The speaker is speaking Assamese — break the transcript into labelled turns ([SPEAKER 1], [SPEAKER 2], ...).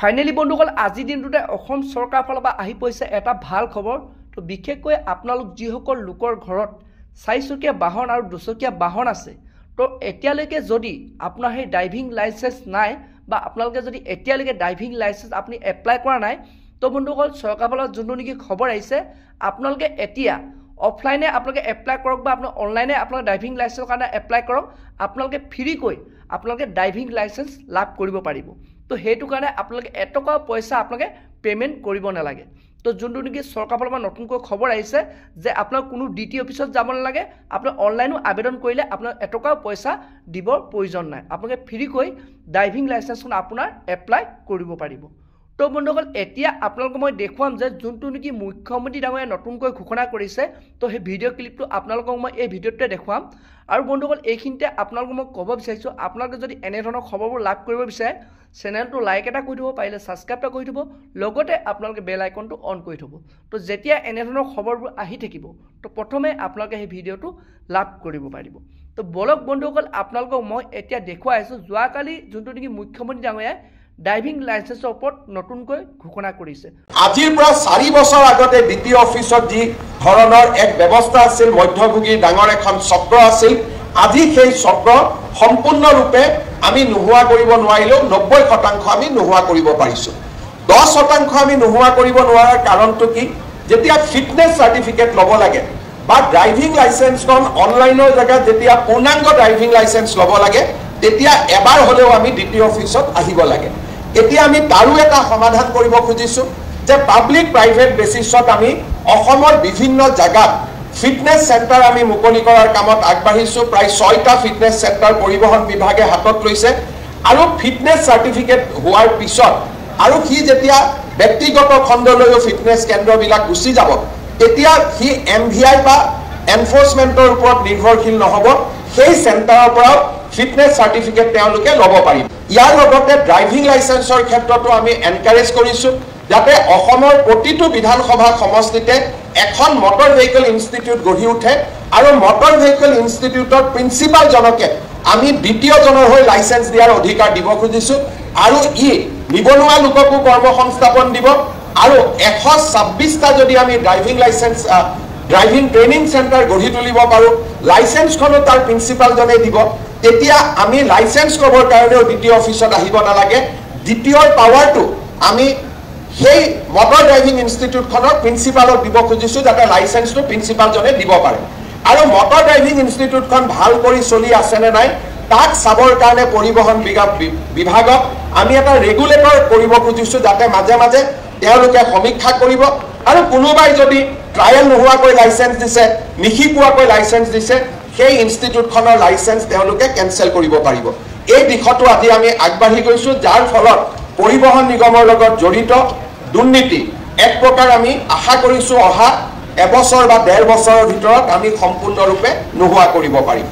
[SPEAKER 1] ফাইনেলি বন্ধুসকল আজিৰ দিনটোতে অসম চৰকাৰৰ ফালৰ পৰা আহি পৰিছে এটা ভাল খবৰ। তো বিশেষকৈ আপোনালোক যিসকল লোকৰ ঘৰত 4 চকীয়া বাহন আৰু 2 চকীয়া বাহন আছে, তো এতিয়ালৈকে যদি আপোনাৰ সেই ড্ৰাইভিং লাইসেন্স নাই বা আপোনালোকে যদি এতিয়ালৈকে ড্ৰাইভিং লাইসেন্স আপুনি এপ্লাই কৰা নাই, তো বন্ধুসকল চৰকাৰৰ ফালৰ যোনটো নেকি খবৰ আহিছে, আপোনালোকে এতিয়া অফলাইনে আপোনালোকে এপ্লাই কৰক বা আপোনাৰ অনলাইনে আপোনালোকে ড্ৰাইভিং লাইসেন্সৰ কাৰণে এপ্লাই কৰক, আপোনালোকে ফ্ৰীকৈ আপোনালোকে ড্ৰাইভিং লাইসেন্স লাভ কৰিব পাৰিব। তো সেইটো কাৰণে আপোনালোকে এটকা পইচা আপোনালোকে পেমেন্ট কৰিব নালাগে। তো যোনটো নেকি চৰকাৰৰ ফালৰ পৰা নতুনকৈ খবৰ আহিছে যে আপোনাৰ কোনো ডিটি অফিচত যাব নালাগে, আপোনাৰ অনলাইনো আবেদন কৰিলে আপোনাৰ এটকা পইচা দিবৰ প্ৰয়োজন নাই, আপোনালোকে ফ্ৰীকৈ ড্ৰাইভিং লাইসেন্সখন আপোনাৰ এপ্লাই কৰিব পাৰিব। তো বন্ধুসকল এতিয়া আপোনালোকক মই দেখুৱাম যে যোনটো নেকি মুখ্যমন্ত্ৰী ডাঙৰীয়াই নতুনকৈ ঘোষণা কৰিছে, তো সেই ভিডিঅ' ক্লিপটো আপোনালোকক মই এই ভিডিঅ'টোতে দেখুৱাম। আৰু বন্ধুসকল এইখিনিতে আপোনালোকক মই ক'ব বিচাৰিছোঁ, আপোনালোকে যদি এনেধৰণৰ খবৰবোৰ লাভ কৰিব বিচাৰে চেনেলটো লাইক এটা কৰি থ'ব, পাৰিলে ছাবস্ক্ৰাইব এটা কৰি থ'ব, লগতে আপোনালোকে বেল আইকনটো অন কৰি থ'ব। তো যেতিয়া এনেধৰণৰ খবৰবোৰ আহি থাকিব, তো প্ৰথমে আপোনালোকে সেই ভিডিঅ'টো লাভ কৰিব পাৰিব। তো বলক বন্ধুসকল আপোনালোকক মই এতিয়া দেখুৱাই আছোঁ যোৱাকালি যোনটো নেকি মুখ্যমন্ত্ৰী ডাঙৰীয়াই ড্ৰাইভিং লাইসেন্সৰ ওপৰত নতুনকৈ ঘোষণা কৰিছে।
[SPEAKER 2] আজিৰ পৰা 4 বছৰ আগতে দ্বিতীয় অফিচত যি ধৰণৰ এক ব্যৱস্থা আছিল, মধ্যভোগী ডাঙৰ এখন চক্ৰ আছিল, আজি সেই চক্ৰ সম্পূৰ্ণৰূপে আমি নোহোৱা কৰিব নোৱাৰিলেও 90% আমি নোহোৱা কৰিব পাৰিছো। 10% আমি নোহোৱা কৰিব নোৱাৰাৰ কাৰণটো কি? যেতিয়া ফিটনেছ চাৰ্টিফিকেট ল'ব লাগে বা ড্ৰাইভিং লাইসেন্সখন অনলাইনৰ জেগাত যেতিয়া পূৰ্ণাংগ ড্ৰাইভিং লাইসেন্স ল'ব লাগে, তেতিয়া এবাৰ হ'লেও আমি দ্বিতীয় অফিচত আহিব লাগে। এতিয়া আমি তাৰো এটা সমাধান কৰিব খুজিছো যে পাব্লিক প্ৰাইভেট বেচিছত আমি অসমৰ বিভিন্ন জায়গাত ফিটনেছ চেণ্টাৰ আমি মুকলি কৰাৰ কামত আগবাঢ়িছো। প্ৰায় 6টা ফিটনেছ চেণ্টাৰ পৰিবহণ বিভাগে হাতত লৈছে। আৰু ফিটনেছ চাৰ্টিফিকেট হোৱাৰ পিছত আৰু সি যেতিয়া ব্যক্তিগত খণ্ডলৈও ফিটনেছ কেন্দ্ৰবিলাক গুচি যাব, তেতিয়া সি MVI বা এনফৰ্চমেণ্টৰ ওপৰত নিৰ্ভৰশীল নহ'ব, সেই চেণ্টাৰৰ পৰাও ফিটনেছ চাৰ্টিফিকেট তেওঁলোকে ল'ব পাৰিব। ইয়াৰ লগতে ড্ৰাইভিং লাইসেন্সৰ ক্ষেত্ৰতো আমি এনকাৰেজ কৰিছো যাতে অসমৰ প্ৰতিটো বিধানসভা সমষ্টিতে এখন মটৰ ভেহিকল ইনষ্টিটিউট গঢ়ি উঠে আৰু মটৰ ভেহিকল ইনষ্টিটিউটৰ প্ৰিন্সিপালজনকে আমি দ্বিতীয়জনৰ হৈ লাইসেন্স দিয়াৰ অধিকাৰ দিব খুজিছো। আৰু ই নিবনুৱা লোককো কৰ্মসংস্থাপন দিব। আৰু 126টা যদি আমি ড্ৰাইভিং ট্ৰেইনিং চেণ্টাৰ গঢ়ি তুলিব পাৰোঁ, লাইসেন্সখনো তাৰ প্ৰিন্সিপালজনে দিব, তেতিয়া আমি লাইসেন্স ল'বৰ কাৰণেও দ্বিতীয় অফিচত আহিব নালাগে। দ্বিতীয়ৰ পাৱাৰটো আমি সেই মটৰ ড্ৰাইভিং ইনষ্টিটিউটখনৰ প্ৰিন্সিপালক দিব খুজিছো যাতে লাইসেন্সটো প্ৰিন্সিপালজনে দিব পাৰে। আৰু মটৰ ড্ৰাইভিং ইনষ্টিটিউটখন ভাল কৰি চলি আছেনে নাই তাক চাবৰ কাৰণে পৰিবহণ বিভাগক আমি এটা ৰেগুলেটৰ কৰিব খুজিছো যাতে মাজে মাজে তেওঁলোকে সমীক্ষা কৰিব। আৰু কোনোবাই যদি ট্ৰায়েল নোহোৱাকৈ লাইসেন্স দিছে, নিশিকোৱাকৈ লাইসেন্স দিছে, সেই ইনষ্টিটিউটখনৰ লাইসেন্স তেওঁলোকে কেনচেল কৰিব পাৰিব। এই দিশতো আজি আমি আগবাঢ়ি গৈছো, যাৰ ফলত পৰিবহণ নিগমৰ লগত জড়িত দুৰ্নীতি এক প্ৰকাৰ আমি আশা কৰিছো অহা এবছৰ বা 1.5 বছৰৰ ভিতৰত আমি সম্পূৰ্ণৰূপে নোহোৱা কৰিব পাৰিম।